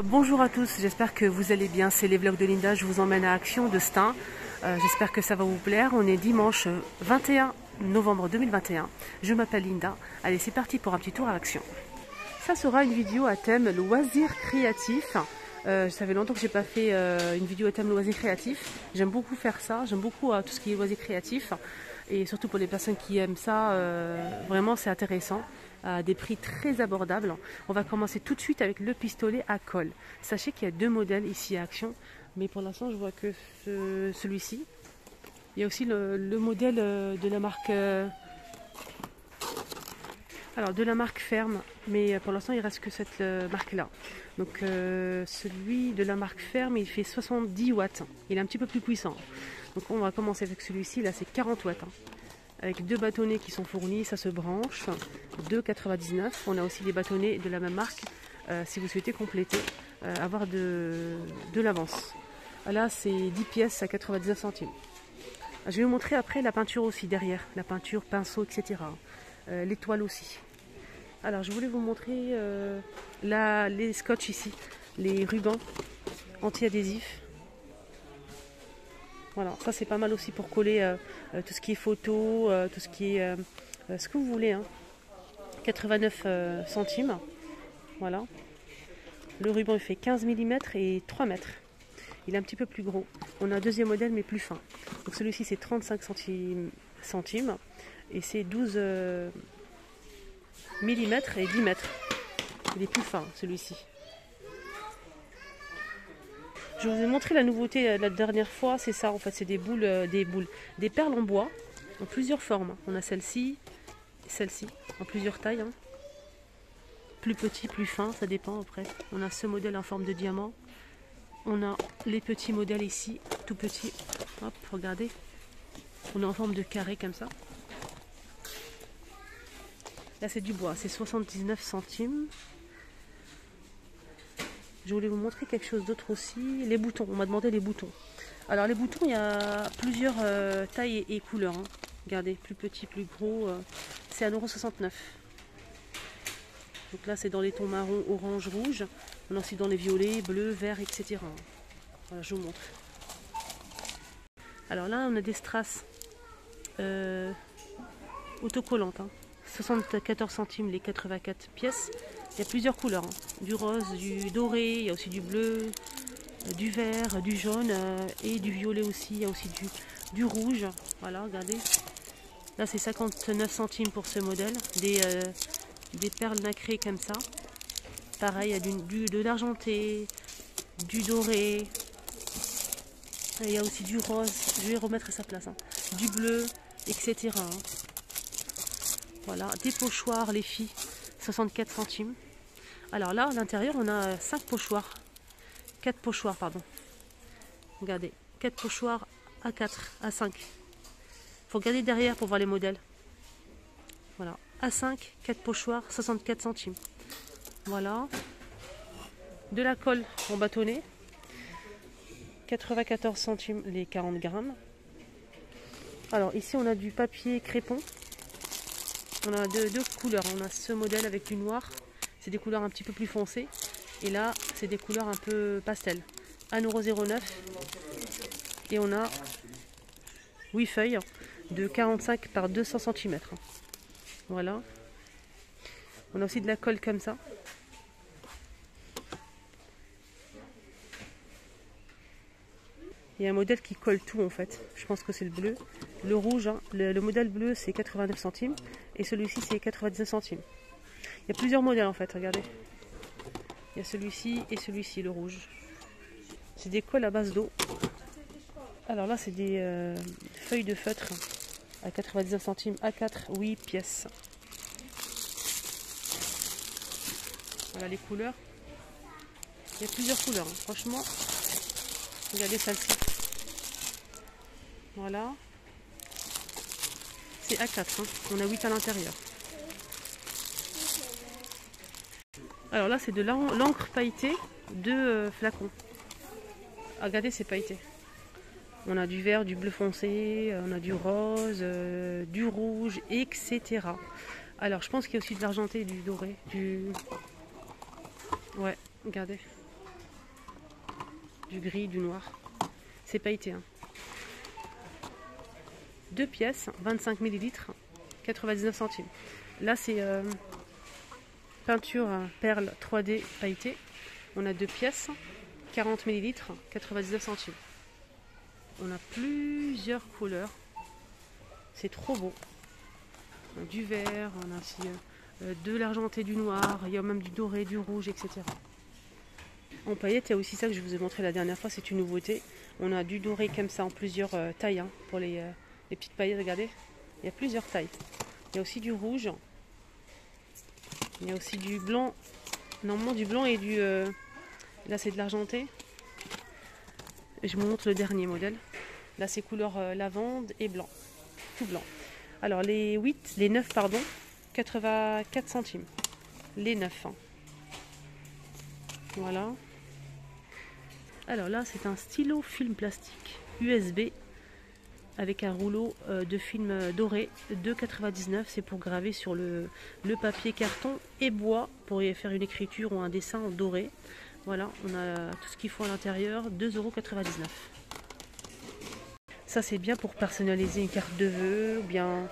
Bonjour à tous, j'espère que vous allez bien. C'est les vlogs de Linda, je vous emmène à Action de Stein. J'espère que ça va vous plaire. On est dimanche 21 novembre 2021. Je m'appelle Linda. Allez, c'est parti pour un petit tour à Action. Ça sera une vidéo à thème loisirs créatifs. Ça fait longtemps que j'ai pas fait une vidéo à thème loisirs créatifs. J'aime beaucoup faire ça, j'aime beaucoup tout ce qui est loisirs créatifs. Et surtout pour les personnes qui aiment ça, vraiment c'est intéressant. À des prix très abordables. On va commencer tout de suite avec le pistolet à colle. Sachez qu'il y a deux modèles ici à Action, mais pour l'instant je vois que celui-ci. Il y a aussi le modèle de la marque de la marque Ferme, mais pour l'instant il reste que cette marque là. Donc celui de la marque Ferme, il fait 70 watts. Il est un petit peu plus puissant. Donc on va commencer avec celui-ci, là c'est 40 watts. Avec deux bâtonnets qui sont fournis, ça se branche, 2,99. On a aussi des bâtonnets de la même marque, si vous souhaitez compléter, avoir de l'avance. Là, c'est 10 pièces à 99 centimes. Je vais vous montrer après la peinture aussi derrière, la peinture, pinceau, etc. L'étoile aussi. Alors, je voulais vous montrer les scotch ici, les rubans anti-adhésifs. Voilà, ça c'est pas mal aussi pour coller tout ce qui est photo, tout ce qui est ce que vous voulez. 89 centimes. Voilà. Le ruban il fait 15 mm et 3 mètres. Il est un petit peu plus gros. On a un deuxième modèle mais plus fin. Donc celui-ci c'est 35 centimes et c'est 12 mm et 10 mètres. Il est plus fin celui-ci. Je vous ai montré la nouveauté la dernière fois, c'est ça en fait, c'est des perles en bois en plusieurs formes. On a celle-ci, celle-ci, en plusieurs tailles. Plus petit, plus fin, ça dépend après. On a ce modèle en forme de diamant. On a les petits modèles ici, tout petits. Hop, regardez. On est en forme de carré comme ça. Là c'est du bois, c'est 79 centimes. Je voulais vous montrer quelque chose d'autre aussi. Les boutons, on m'a demandé les boutons. Alors les boutons, il y a plusieurs tailles et couleurs. Regardez, plus petit, plus gros. C'est à 1,69 €. Donc là, c'est dans les tons marron, orange, rouge. On a aussi dans les violets, bleus, verts, etc. Voilà, je vous montre. Alors là, on a des strass autocollantes. 74 centimes les 84 pièces. Il y a plusieurs couleurs. Du rose, du doré, il y a aussi du bleu, du vert, du jaune et du violet aussi. Il y a aussi du rouge. Voilà, regardez. Là, c'est 59 centimes pour ce modèle. Des perles nacrées comme ça. Pareil, il y a de l'argenté, du doré. Il y a aussi du rose. Je vais remettre à sa place. Du bleu, etc. Voilà, des pochoirs, les filles, 64 centimes. Alors là, à l'intérieur, on a 4 pochoirs, pardon. Regardez, 4 pochoirs à 4, à 5. Il faut regarder derrière pour voir les modèles. Voilà, à 5, 4 pochoirs, 64 centimes. Voilà. De la colle en bâtonnet, 94 centimes les 40 grammes. Alors ici, on a du papier crépon. On a deux couleurs. On a ce modèle avec du noir. C'est des couleurs un petit peu plus foncées. Et là, c'est des couleurs un peu pastel. 1,09 €. Et on a 8 feuilles de 45 par 200 cm. Voilà. On a aussi de la colle comme ça. Il y a un modèle qui colle tout en fait. Je pense que c'est le bleu. Le rouge, le modèle bleu c'est 89 centimes. Et celui-ci c'est 99 centimes. Il y a plusieurs modèles en fait, regardez. Il y a celui-ci et celui-ci, le rouge. C'est des colles à base d'eau. Alors là c'est des feuilles de feutre à 99 centimes A4, 8 pièces. Voilà les couleurs. Il y a plusieurs couleurs, franchement. Regardez celle-ci. Voilà. C'est A4, on a 8 à l'intérieur. Alors là, c'est de l'encre pailletée, 2 flacons. Regardez, c'est pailleté. On a du vert, du bleu foncé, on a du rose, du rouge, etc. Alors, je pense qu'il y a aussi de l'argenté et du doré. Ouais, regardez. du gris, du noir. C'est pailleté. Hein. 2 pièces, 25 ml, 99 centimes. Là, c'est peinture perle 3D pailletée. On a 2 pièces, 40 ml, 99 centimes. On a plusieurs couleurs. C'est trop beau. On a du vert, on a aussi de l'argenté, du noir, il y a même du doré, du rouge, etc. En paillettes, il y a aussi ça que je vous ai montré la dernière fois, c'est une nouveauté. On a du doré comme ça en plusieurs tailles, hein, pour les petites paillettes, regardez. Il y a plusieurs tailles. Il y a aussi du rouge. Il y a aussi du blanc. Normalement du blanc et du... là c'est de l'argenté. Je vous montre le dernier modèle. Là c'est couleur lavande et blanc. Tout blanc. Alors les 9 pardon, 84 centimes. Les 9. Hein. Voilà. Alors là c'est un stylo film plastique USB avec un rouleau de film doré, 2,99. C'est pour graver sur le papier carton et bois pour y faire une écriture ou un dessin en doré. Voilà, on a tout ce qu'il faut à l'intérieur, 2,99 €. Ça c'est bien pour personnaliser une carte de vœux, ou bien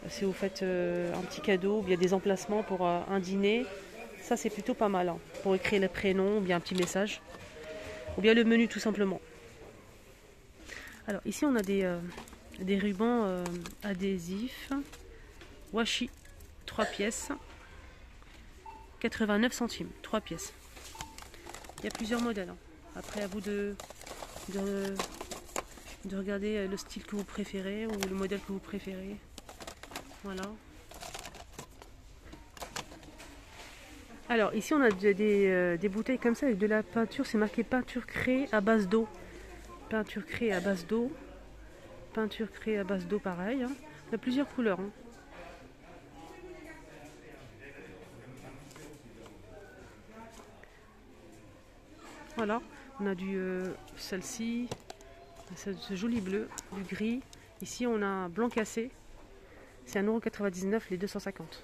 si vous faites un petit cadeau, ou bien des emplacements pour un dîner. Ça c'est plutôt pas mal, hein, pour écrire le prénom, ou bien un petit message, ou bien le menu tout simplement. Alors ici on a des rubans adhésifs, washi, 3 pièces, 89 centimes, 3 pièces. Il y a plusieurs modèles, hein. Après à vous de regarder le style que vous préférez ou le modèle que vous préférez. Voilà. Alors ici on a des bouteilles comme ça avec de la peinture, c'est marqué peinture créée à base d'eau. Peinture créée à base d'eau. Peinture créée à base d'eau pareil. Hein. Il y a plusieurs couleurs. Hein. Voilà, on a du celle-ci, ce joli bleu, du gris. Ici on a un blanc cassé. C'est 1,99 € les 250.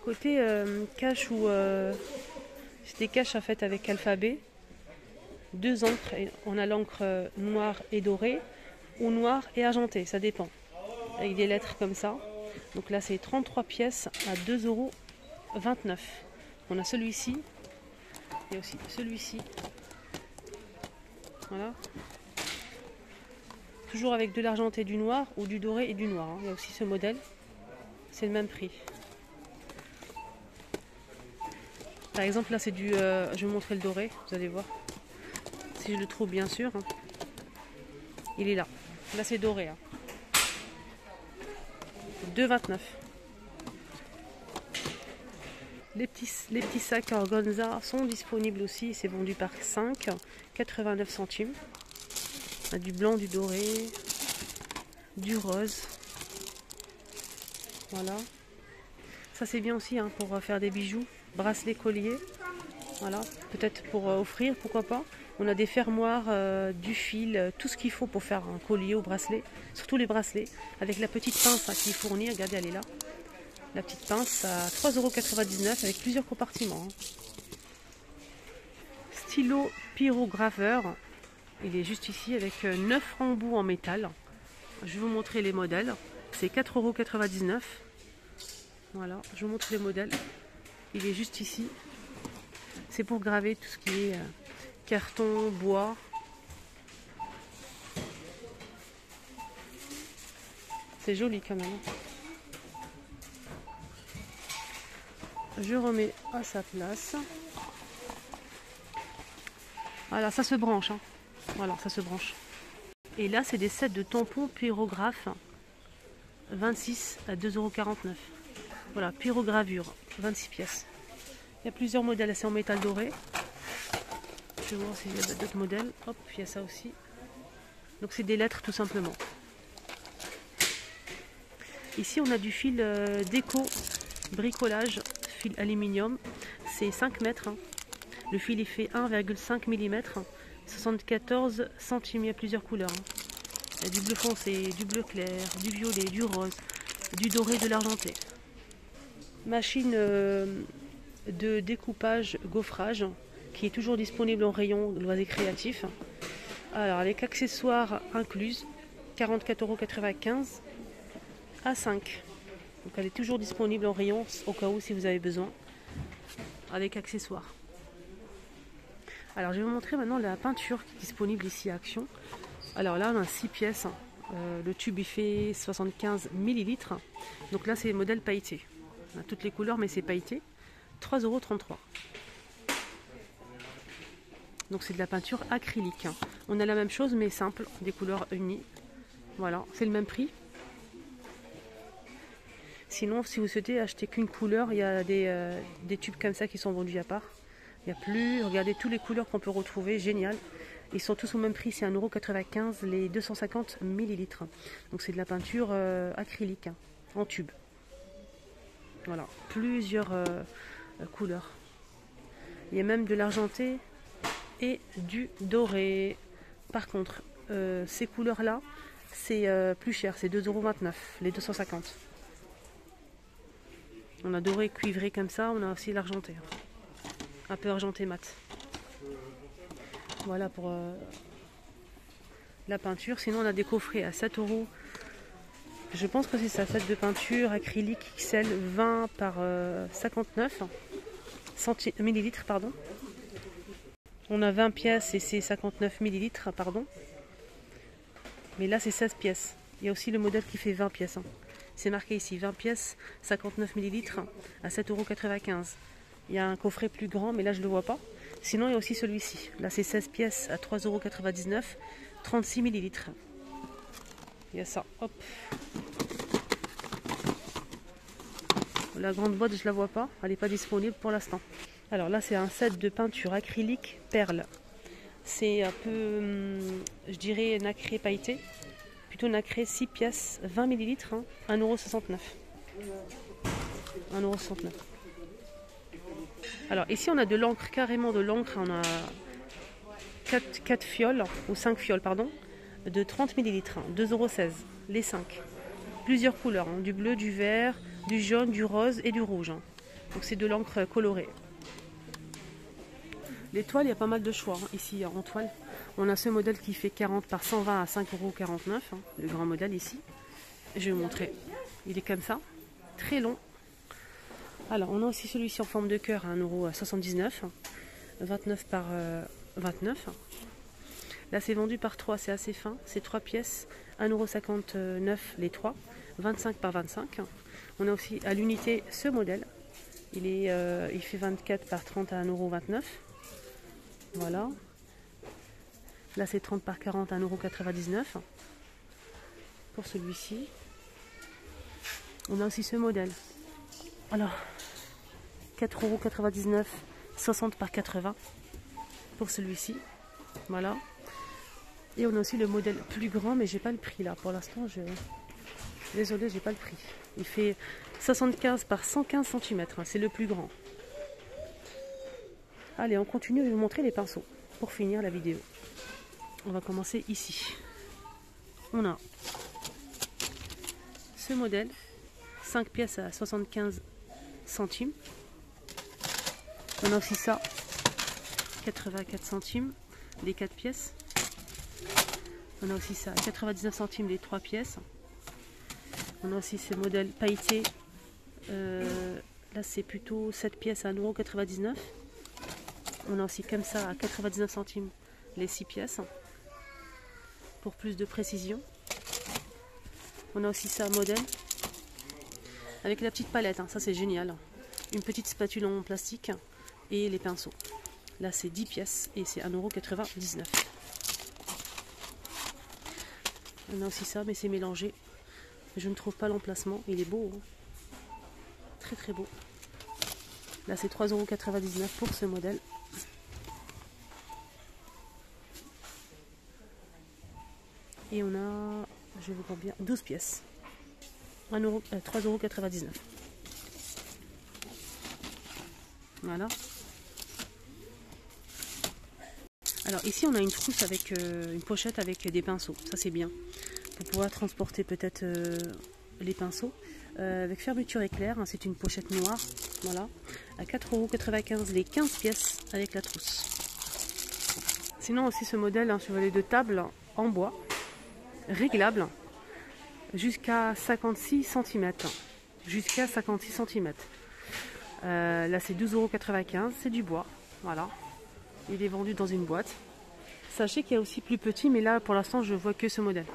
Côté cache ou c'est des caches en fait avec alphabet. 2 encres, on a l'encre noire et dorée ou noire et argentée, ça dépend. Avec des lettres comme ça. Donc là c'est 33 pièces à 2,29 €. On a celui-ci. Il y a aussi celui-ci. Voilà. Toujours avec de l'argenté, du noir ou du doré et du noir. Hein. Il y a aussi ce modèle. C'est le même prix. Par exemple là c'est du... je vais vous montrer le doré, vous allez voir. Si je le trouve bien sûr. Hein. Il est là. Là c'est doré. Hein. 2,29 €. Les petits sacs organza sont disponibles aussi. C'est vendu par 5, 89 centimes. On a du blanc, du doré, du rose. Voilà. Ça c'est bien aussi, hein, pour faire des bijoux, bracelets, colliers. Voilà. Peut-être pour offrir, pourquoi pas. On a des fermoirs, du fil, tout ce qu'il faut pour faire un collier ou bracelet. Surtout les bracelets. Avec la petite pince, hein, qui est fournie. Regardez, elle est là. La petite pince à 3,99 € avec plusieurs compartiments. Stylo pyrograveur. Il est juste ici avec 9 embouts en métal. Je vais vous montrer les modèles. C'est 4,99 €. Voilà, je vous montre les modèles. Il est juste ici. C'est pour graver tout ce qui est carton, bois. C'est joli quand même. Je remets à sa place. Voilà, ça se branche. Hein. Voilà, ça se branche. Et là, c'est des sets de tampons pyrographes. 26 à 2,49 €. Voilà, pyrogravure, 26 pièces. Il y a plusieurs modèles, c'est en métal doré. Je vais voir s'il y a d'autres modèles. Hop, il y a ça aussi. Donc c'est des lettres tout simplement. Ici, on a du fil déco bricolage. Fil aluminium, c'est 5 mètres. Hein. Le fil est fait 1,5 mm, 74 centimes. Il y a plusieurs couleurs. Hein. Il y a du bleu foncé, du bleu clair, du violet, du rose, du doré, de l'argenté. Machine de découpage gaufrage, qui est toujours disponible en rayon loisirs créatifs. Alors avec accessoires inclus, 44,95 € à 5. Donc elle est toujours disponible en rayon au cas où si vous avez besoin, avec accessoires. Alors je vais vous montrer maintenant la peinture qui est disponible ici à Action. Alors là on a 6 pièces, le tube il fait 75 ml. Donc là c'est le modèle pailleté. On a toutes les couleurs mais c'est pailleté. 3,33 €. Donc c'est de la peinture acrylique. On a la même chose mais simple, des couleurs unies. Voilà, c'est le même prix. Sinon si vous souhaitez acheter qu'une couleur, il y a des tubes comme ça qui sont vendus à part. Il n'y a plus, regardez toutes les couleurs qu'on peut retrouver, génial. Ils sont tous au même prix, c'est 1,95 € les 250 ml. Donc c'est de la peinture acrylique, en tube. Voilà, plusieurs couleurs. Il y a même de l'argenté et du doré. Par contre, ces couleurs-là, c'est plus cher, c'est 2,29 € les 250. On a doré cuivré comme ça, on a aussi l'argenté. Un peu argenté mat. Voilà pour la peinture. Sinon on a des coffrets à 7 €. Je pense que c'est ça, set de peinture acrylique XL 20 par 59 ml, pardon. On a 20 pièces et c'est 59 ml, pardon. Mais là c'est 16 pièces. Il y a aussi le modèle qui fait 20 pièces. C'est marqué ici 20 pièces, 59 ml à 7,95 €. Il y a un coffret plus grand, mais là je ne le vois pas. Sinon il y a aussi celui-ci. Là c'est 16 pièces à 3,99 €, 36 ml. Il y a ça, hop. La grande boîte je ne la vois pas, elle n'est pas disponible pour l'instant. Alors là c'est un set de peinture acrylique perle. C'est un peu, je dirais, nacré pailleté. Plutôt nacré, 6 pièces, 20 ml, 1,69 €. 1,69 €. Alors ici on a de l'encre, carrément de l'encre, on a 4 fioles, ou 5 fioles pardon, de 30 ml, 2,16 € les 5. Plusieurs couleurs, du bleu, du vert, du jaune, du rose et du rouge. Donc c'est de l'encre colorée. Les toiles, il y a pas mal de choix ici en toile. On a ce modèle qui fait 40 par 120 à 5,49 €, le grand modèle ici. Je vais vous montrer, il est comme ça, très long. Alors, on a aussi celui-ci en forme de cœur à 1,79 €, 29 par 29. Là, c'est vendu par 3, c'est assez fin. C'est 3 pièces, 1,59 € les 3, 25 par 25. On a aussi à l'unité ce modèle. Il fait 24 par 30 à 1,29 €. Voilà. Là, c'est 30 par 40 à 1,99 € pour celui-ci. On a aussi ce modèle. Alors, 4,99 €, 60 par 80 pour celui-ci. Voilà. Et on a aussi le modèle plus grand, mais j'ai pas le prix là. Pour l'instant, désolé, j'ai pas le prix. Il fait 75 par 115 cm. C'est le plus grand. Allez, on continue, je vais vous montrer les pinceaux pour finir la vidéo. On va commencer ici. On a ce modèle, 5 pièces à 75 centimes. On a aussi ça, 84 centimes, les 4 pièces. On a aussi ça, 99 centimes, les 3 pièces. On a aussi ce modèle pailleté. Là, c'est plutôt 7 pièces à 1,99 €. On a aussi comme ça à 99 centimes les 6 pièces. Pour plus de précision. On a aussi ça, modèle. Avec la petite palette, ça c'est génial. Une petite spatule en plastique et les pinceaux. Là c'est 10 pièces et c'est 1,99 €. On a aussi ça, mais c'est mélangé. Je ne trouve pas l'emplacement. Il est beau. Très très beau. Là c'est 3,99 € pour ce modèle. Et on a, je vais vous voir bien, 12 pièces. 3,99 €. Voilà. Alors ici on a une trousse avec une pochette avec des pinceaux. Ça c'est bien. Pour pouvoir transporter peut-être les pinceaux. avec fermeture éclair, hein, c'est une pochette noire, voilà, à 4,95 € les 15 pièces avec la trousse. Sinon aussi ce modèle, un chevalet de table en bois, réglable, jusqu'à 56 cm. Jusqu'à 56 cm. Là c'est 12,95 €, c'est du bois, voilà. Il est vendu dans une boîte. Sachez qu'il y a aussi plus petit, mais là pour l'instant je vois que ce modèle.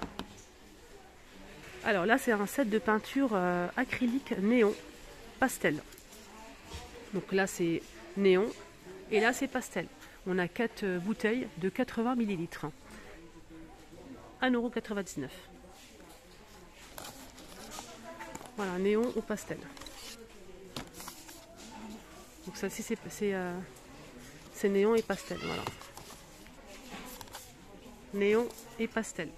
Alors là c'est un set de peinture acrylique néon pastel. Donc là c'est néon et là c'est pastel. On a 4 bouteilles de 80 ml. 1,99 €. Voilà, néon ou pastel. Donc celle-ci c'est néon et pastel, voilà. Néon et pastel.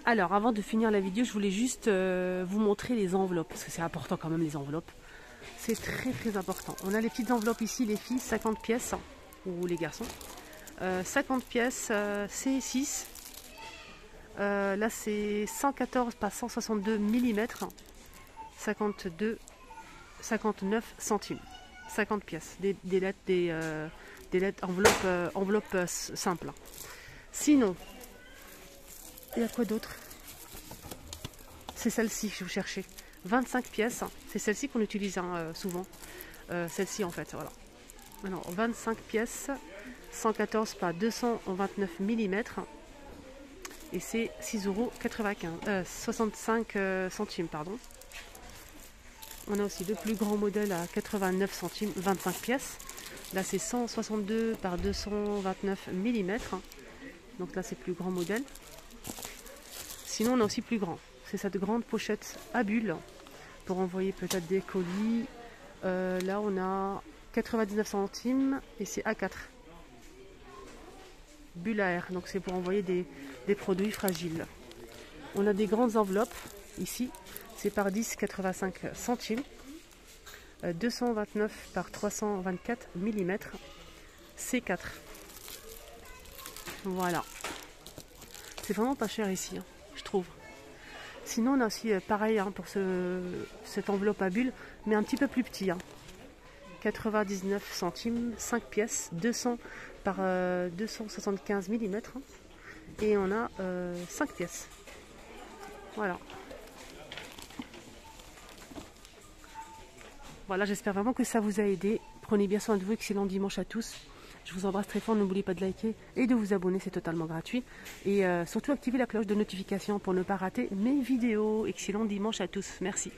Alors avant de finir la vidéo, je voulais juste vous montrer les enveloppes, parce que c'est important quand même les enveloppes. C'est très très important. On a les petites enveloppes ici, les filles, 50 pièces, ou les garçons. 50 pièces, C6. Là c'est 114 par 162 mm. 59 centimes. 50 pièces. Des lettres enveloppes simples. Sinon, il y a quoi d'autre? C'est celle-ci que je vous cherchais. 25 pièces. C'est celle-ci qu'on utilise souvent. Celle-ci en fait. Voilà. Alors, 25 pièces. 114 par 229 mm. Et c'est 6,95 €. 65 centimes, pardon. On a aussi le plus grand modèle à 89 centimes, 25 pièces. Là, c'est 162 par 229 mm. Donc là, c'est le plus grand modèle. Sinon, on a aussi plus grand. C'est cette grande pochette à bulles pour envoyer peut-être des colis. Là, on a 99 centimes et c'est A4. Bulle à air. Donc, c'est pour envoyer des produits fragiles. On a des grandes enveloppes ici. C'est par 10, 85 centimes. 229 par 324 mm. C4. Voilà. C'est vraiment pas cher ici, hein, je trouve. Sinon, on a aussi pareil hein, pour cette enveloppe à bulles, mais un petit peu plus petit. Hein. 99 centimes, 5 pièces, 200 par 275 mm. Hein, et on a 5 pièces. Voilà. Voilà, j'espère vraiment que ça vous a aidé. Prenez bien soin de vous, excellent dimanche à tous. Je vous embrasse très fort, n'oubliez pas de liker et de vous abonner, c'est totalement gratuit. Et surtout activez la cloche de notification pour ne pas rater mes vidéos. Excellent dimanche à tous, merci.